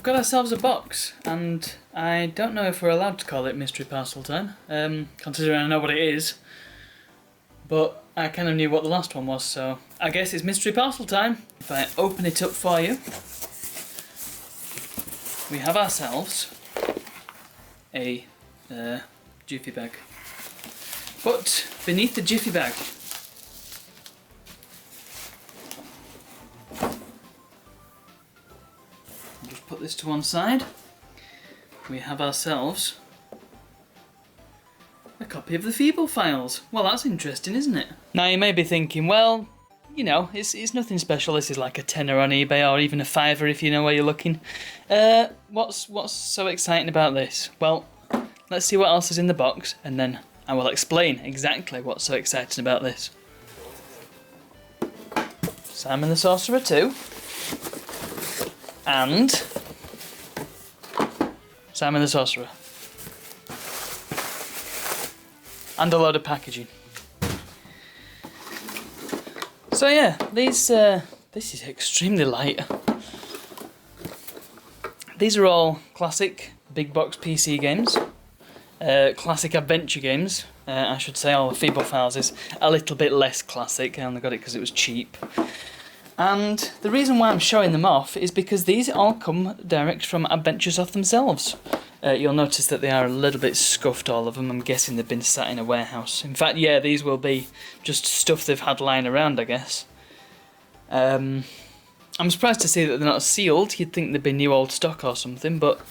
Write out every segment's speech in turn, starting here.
we've got ourselves a box, and I don't know if we're allowed to call it mystery parcel time, considering I know what it is. But I kind of knew what the last one was, so I guess it's mystery parcel time. If I open it up for you, we have ourselves a jiffy bag. But beneath the jiffy bag, I'll just put this to one side. We have ourselves a copy of the Feeble Files. Well, that's interesting, isn't it? Now you may be thinking, well, you know, it's nothing special. This is like a tenner on eBay or even a fiver if you know where you're looking. What's so exciting about this? Well, let's see what else is in the box, and then I will explain exactly what's so exciting about this. Simon the Sorcerer 2 and Simon the Sorcerer. And a load of packaging. So yeah, this is extremely light. These are all classic big box PC games, classic adventure games. I should say all the Feeble Files is a little bit less classic. I only got it because it was cheap. And the reason why I'm showing them off is because these all come direct from Adventuresoft themselves. You'll notice that they are a little bit scuffed, all of them. I'm guessing they've been sat in a warehouse. In fact, yeah, these will be just stuff they've had lying around, I guess. I'm surprised to see that they're not sealed. You'd think they'd be new old stock or something, but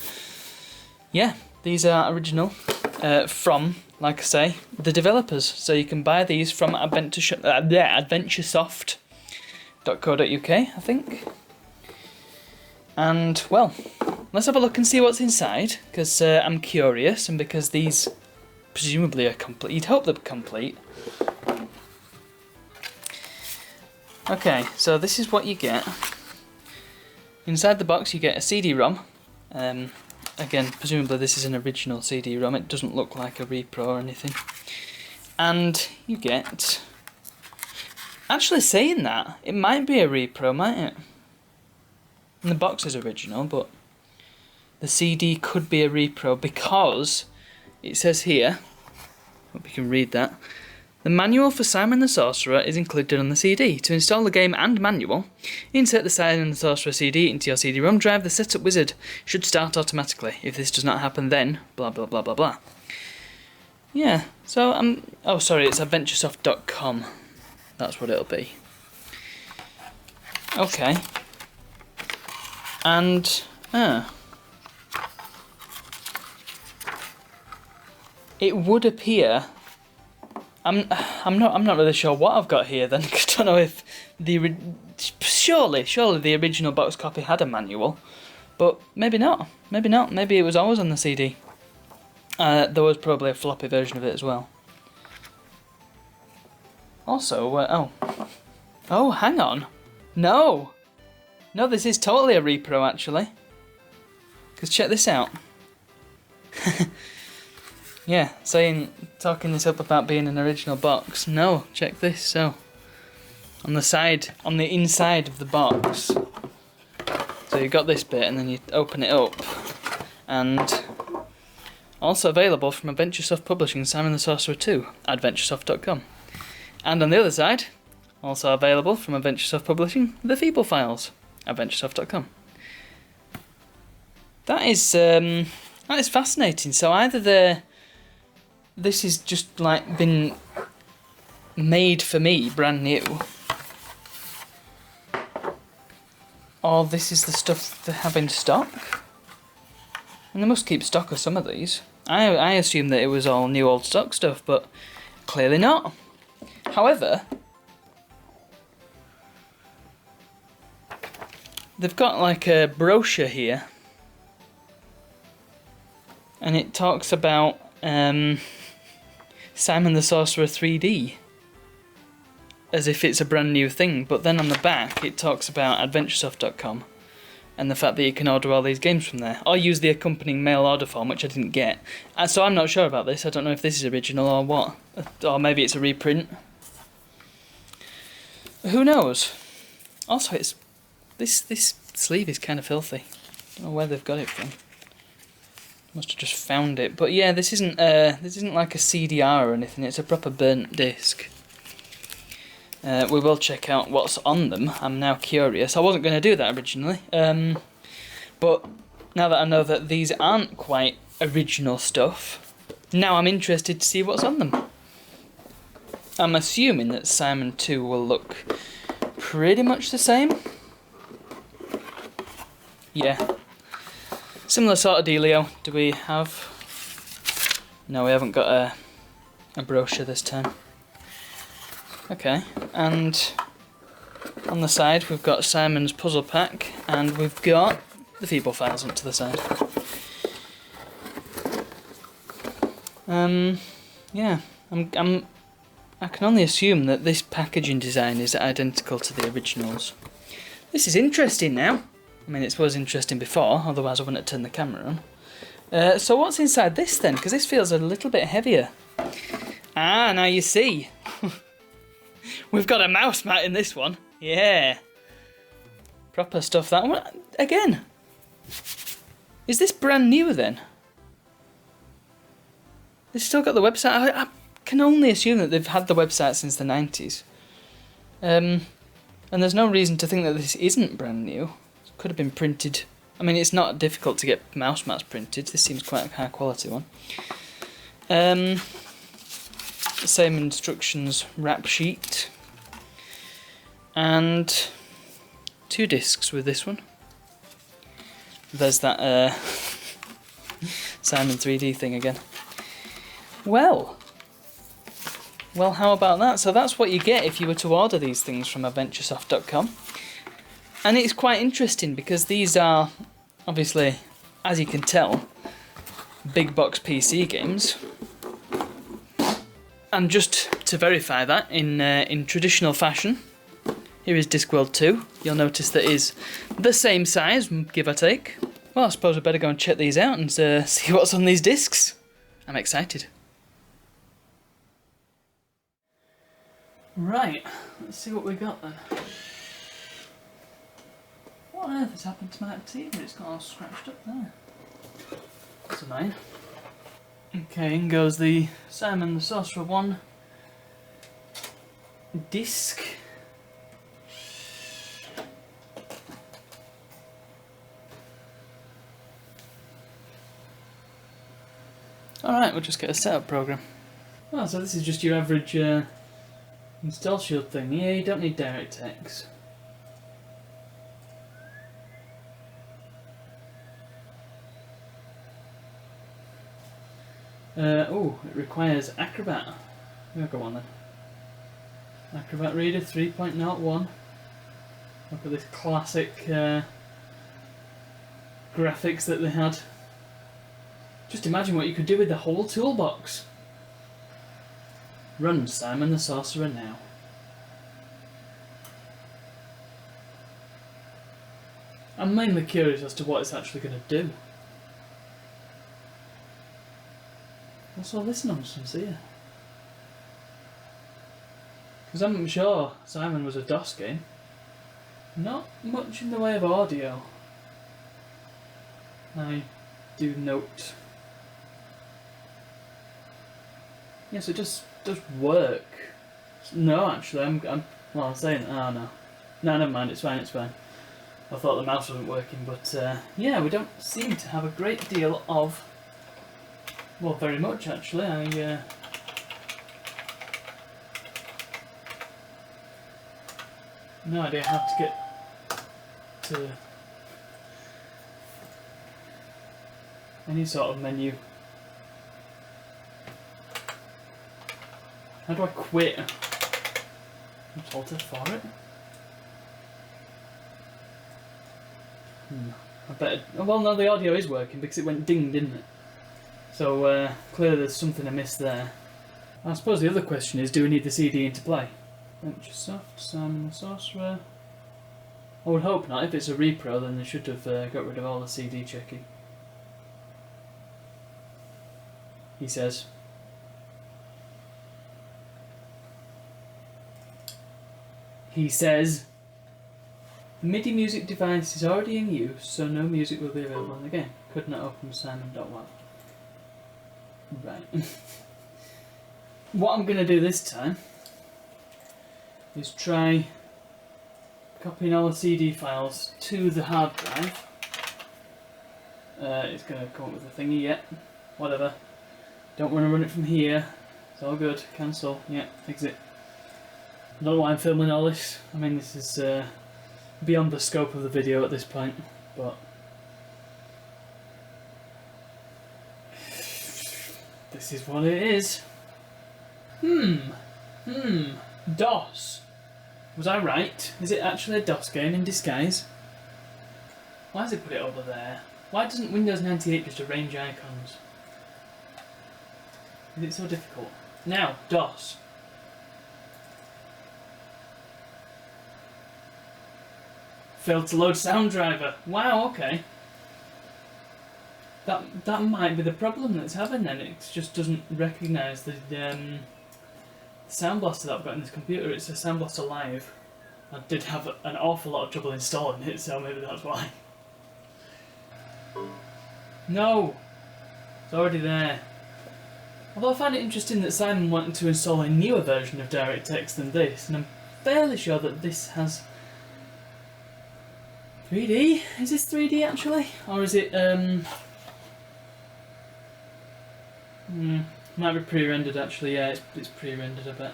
yeah, these are original from, like I say, the developers. So you can buy these from adventuresoft.co.uk, I think. And, well, let's have a look and see what's inside, because I'm curious, and because these presumably are complete. You'd hope they're complete. Okay, so this is what you get. Inside the box you get a CD-ROM. Again, presumably this is an original CD-ROM. It doesn't look like a repro or anything. And you get... Actually, saying that, it might be a repro, might it? And the box is original, but the CD could be a repro because it says here, hope you can read that, the manual for Simon the Sorcerer is included on the CD. To install the game and manual, insert the Simon the Sorcerer CD into your CD-ROM drive. The setup wizard should start automatically. If this does not happen, then blah blah blah blah blah. Yeah, so oh sorry, it's adventuresoft.com. That's what it'll be. Okay. And it would appear. I'm not really sure what I've got here then. I don't know if surely the original box copy had a manual, but maybe not. Maybe it was always on the CD. There was probably a floppy version of it as well. Also, oh, hang on, no, this is totally a repro actually. Cause check this out. Yeah, talking this up about being an original box. No, check this. So, on the inside of the box. So you've got this bit, and then you open it up, and also available from Adventuresoft Publishing, Simon the Sorcerer 2, adventuresoft.com. And on the other side, also available from Adventuresoft Publishing, The Feeble Files, adventuresoft.com. That is fascinating. So either this is just like been made for me, brand new, or this is the stuff they have in stock. And they must keep stock of some of these. I assumed that it was all new old stock stuff, but clearly not. However, they've got like a brochure here, and it talks about Simon the Sorcerer 3D as if it's a brand new thing, but then on the back it talks about adventuresoft.com and the fact that you can order all these games from there, or use the accompanying mail order form, which I didn't get. So I'm not sure about this. I don't know if this is original or what, or maybe it's a reprint. Who knows? Also, this sleeve is kind of filthy. Don't know where they've got it from. Must have just found it. But yeah, this isn't like a CDR or anything. It's a proper burnt disc. We will check out what's on them. I'm now curious. I wasn't going to do that originally, but now that I know that these aren't quite original stuff, now I'm interested to see what's on them. I'm assuming that Simon 2 will look pretty much the same. Yeah. Similar sort of dealio. Do we have... No, we haven't got a brochure this time. Okay, and on the side we've got Simon's puzzle pack, and we've got the Feeble files onto the side. Yeah, I can only assume that this packaging design is identical to the originals. This is interesting now. I mean, it was interesting before, otherwise I wouldn't have turned the camera on. So what's inside this then? Because this feels a little bit heavier. Ah, now you see. We've got a mouse mat in this one. Yeah. Proper stuff that one. Again. Is this brand new then? They've still got the website. I can only assume that they've had the website since the 90s. And there's no reason to think that this isn't brand new. It could have been printed. I mean, it's not difficult to get mouse mats printed. This seems quite a high quality one. Same instructions wrap sheet. And 2 discs with this one. There's that Simon 3D thing again. Well, how about that? So that's what you get if you were to order these things from adventuresoft.com. And it's quite interesting because these are, obviously, as you can tell, big box PC games. And just to verify that in traditional fashion, here is Discworld 2. You'll notice that is the same size, give or take. Well, I suppose I better go and check these out and see what's on these discs. I'm excited. Right, let's see what we got then. What on earth has happened to my TV? It's got all scratched up there. That's annoying. Okay, in goes the Simon the Sorcerer 1 disc. Alright, we'll just get a setup program. Oh, so this is just your average install shield thing. Yeah, you don't need DirectX. Oh, it requires Acrobat. We'll go on then. Acrobat Reader 3.01. Look at this classic graphics that they had. Just imagine what you could do with the whole toolbox. Run Simon the Sorcerer now. I'm mainly curious as to what it's actually going to do. What's all this nonsense here? Because I'm sure Simon was a DOS game. Not much in the way of audio. I do note. Yes, it does work. No, actually, I'm saying, oh no. No, never mind, it's fine. I thought the mouse wasn't working, but yeah, we don't seem to have a great deal of, well, very much actually. No idea how to get to any sort of menu. How do I quit? I'm salted for it. I bet. Well, no, the audio is working because it went ding, didn't it? So clearly there's something amiss there. I suppose the other question is, do we need the CD into play? Adventuresoft, Simon the Sorcerer. I would hope not. If it's a repro, then they should have got rid of all the CD checking. He says. He says. The MIDI music device is already in use, so no music will be available in the game. Could not open Simon.wow. Right. What I'm going to do this time is try copying all the CD files to the hard drive. It's going to come up with a thingy yet. Whatever. Don't want to run it from here. It's all good. Cancel. Yeah, exit. I don't know why I'm filming all this. I mean, this is beyond the scope of the video at this point, but this is what it is. DOS. Was I right? Is it actually a DOS game in disguise? Why has it put it over there? Why doesn't Windows 98 just arrange icons? Is it so difficult? Now, DOS. Failed to load sound driver. Wow, okay. That might be the problem that it's having then. It just doesn't recognise the sound blaster that I've got in this computer. It's a sound blaster live. I did have an awful lot of trouble installing it, so maybe that's why. No! It's already there. Although I find it interesting that Simon wanted to install a newer version of DirectX than this, and I'm fairly sure that this has 3D? Is this 3D actually? Or is it, might be pre-rendered actually, yeah, it's pre-rendered I bet.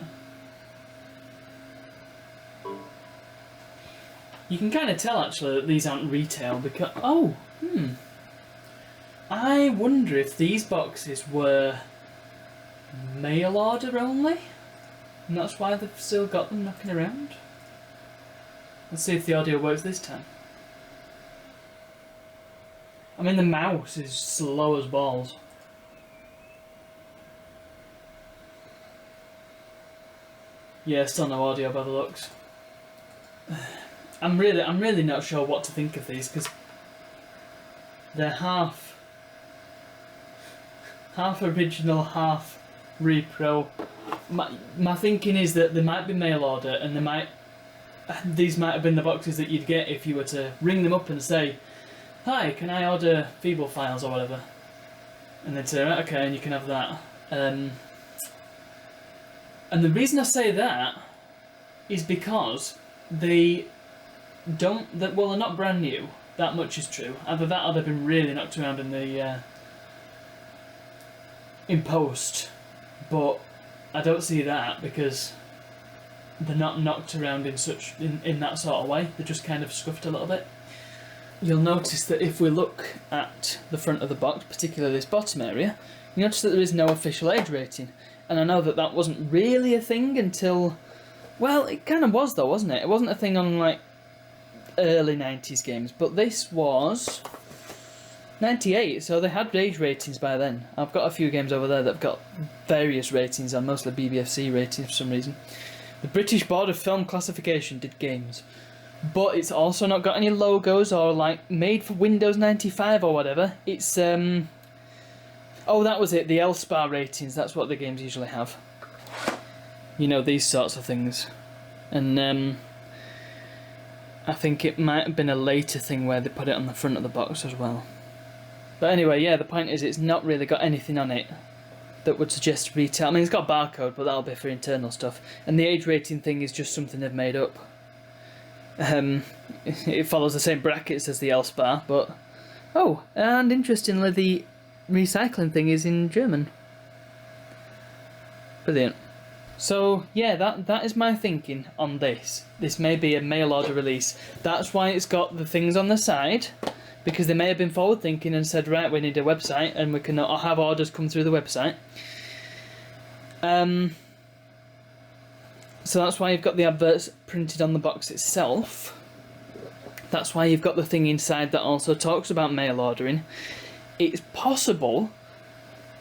You can kind of tell actually that these aren't retail because, I wonder if these boxes were mail order only? And that's why they've still got them knocking around? Let's see if the audio works this time. I mean, the mouse is slow as balls. Yeah, still no audio by the looks. I'm really not sure what to think of these because they're half original, half repro. My thinking is that they might be mail order, and these might have been the boxes that you'd get if you were to ring them up and say, "Hi, can I order Feeble files or whatever?" And they'd say, "Right, okay," and you can have that. And the reason I say that is because they're not brand new. That much is true. Either that or they've been really knocked around in the in post. But I don't see that because they're not knocked around in that sort of way. They're just kind of scuffed a little bit. You'll notice that if we look at the front of the box, particularly this bottom area, you notice that there is no official age rating. And I know that that wasn't really a thing until, well, it kind of was though, wasn't it? It wasn't a thing on like early 90s games, but this was 98, so they had age ratings by then. I've got a few games over there that have got various ratings on, mostly BBFC ratings for some reason. The British Board of Film Classification did games, but it's also not got any logos or like made for Windows 95 or whatever. It's oh, that was it, the LSPAR ratings, that's what the games usually have. You know, these sorts of things. And I think it might have been a later thing where they put it on the front of the box as well. But anyway, yeah, the point is it's not really got anything on it that would suggest retail. I mean, it's got a barcode, but that'll be for internal stuff. And the age rating thing is just something they've made up. It follows the same brackets as the LSPAR, but... Oh, and interestingly, the recycling thing is in German. Brilliant. So, yeah, that is my thinking on this. This may be a mail order release. That's why it's got the things on the side, because they may have been forward thinking and said, right, we need a website and we can have orders come through the website. So that's why you've got the adverts printed on the box itself. That's why you've got the thing inside that also talks about mail ordering. It's possible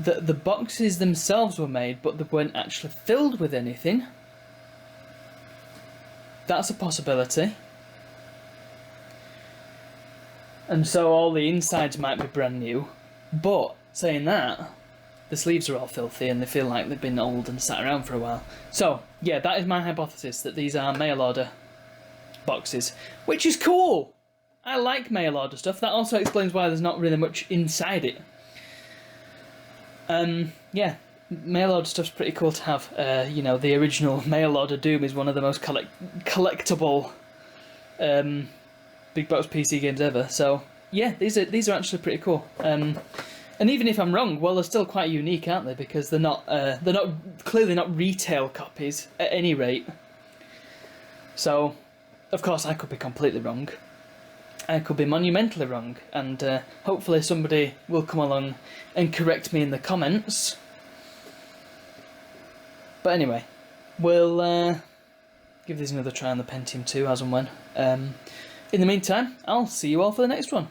that the boxes themselves were made, but they weren't actually filled with anything. That's a possibility. And so all the insides might be brand new. But, saying that, the sleeves are all filthy and they feel like they've been old and sat around for a while. So, yeah, that is my hypothesis, that these are mail order boxes, which is cool. I like mail order stuff. That also explains why there's not really much inside it. Yeah, mail order stuff's pretty cool to have. You know, the original mail order Doom is one of the most collectible big box PC games ever. So yeah, these are actually pretty cool. And even if I'm wrong, well, they're still quite unique, aren't they? Because they're not clearly not retail copies at any rate. So, of course, I could be completely wrong. I could be monumentally wrong, and hopefully somebody will come along and correct me in the comments. But anyway, we'll give these another try on the Pentium 2 as and when. In the meantime, I'll see you all for the next one.